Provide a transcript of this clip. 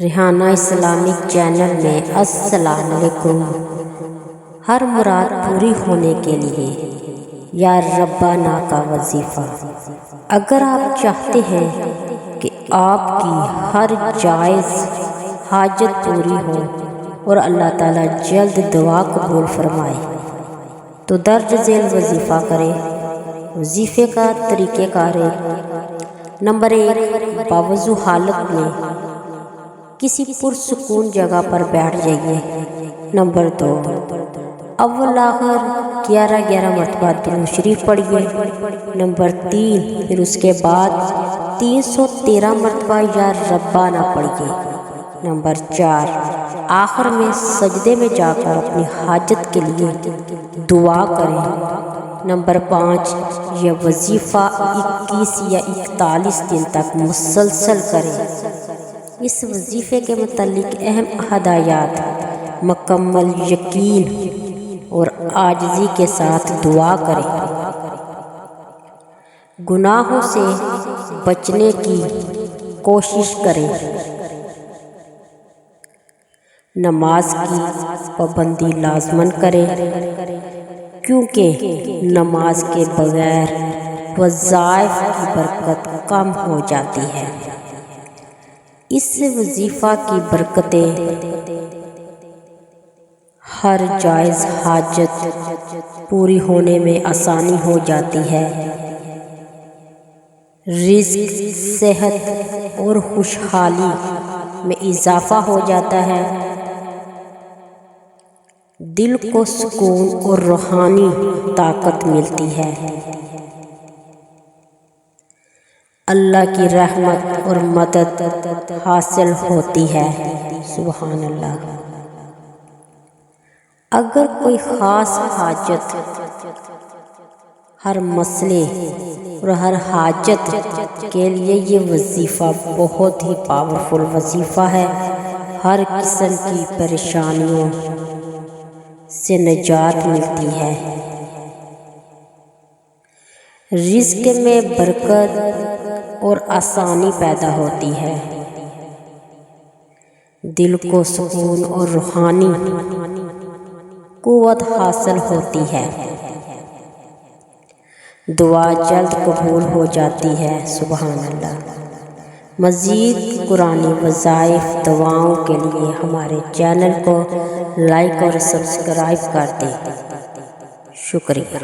Rehana Islamic channel میں السلام علیکم۔ ہر مراد پوری ہونے کے لیے یا ربانہ کا وظیفہ۔ اگر آپ چاہتے ہیں کہ آپ کی ہر جائز حاجت پوری ہو اور اللہ تعالیٰ جلد دعا قبول فرمائے تو درج ذیل وظیفہ کریں۔ وظیفے کا طریقہ کار ہے: نمبر 1، باوضو حالت میں کسی پرسکون جگہ پر بیٹھ جائیے۔ نمبر 2، اول آخر 11 مرتبہ درود شریف پڑھیے۔ نمبر 3، پھر اس کے بعد 313 مرتبہ یا ربانہ پڑھیے۔ نمبر 4، آخر میں سجدے میں جا کر اپنی حاجت کے لیے دعا کریں۔ نمبر 5، یہ وظیفہ 21 یا 41 دن تک مسلسل کریں۔ اس وظیفے کے متعلق اہم ہدایات: مکمل یقین اور عاجزی کے ساتھ دعا کریں۔ گناہوں سے بچنے کی کوشش کریں۔ نماز کی پابندی لازماً کریں، کیونکہ نماز کے بغیر وظائف کی برکت کم ہو جاتی ہے۔ اس وظیفہ کی برکتیں ہر جائز حاجت پوری ہونے میں آسانی ہو جاتی ہے، رزق، صحت اور خوشحالی میں اضافہ ہو جاتا ہے، دل کو سکون اور روحانی طاقت ملتی ہے، اللہ کی رحمت اور مدد حاصل ہوتی ہے۔ سبحان اللہ۔ اگر کوئی خاص حاجت، ہر مسئلے اور ہر حاجت کے لیے یہ وظیفہ بہت ہی پاورفل وظیفہ ہے۔ ہر قسم کی پریشانیوں سے نجات ملتی ہے، رزق میں برکت اور آسانی پیدا ہوتی ہے، دل کو سکون اور روحانی قوت حاصل ہوتی ہے، دعا جلد قبول ہو جاتی ہے۔ سبحان اللہ۔ مزید قرآنی وظائف دعاؤں کے لیے ہمارے چینل کو لائک اور سبسکرائب کر دیں۔ شکریہ۔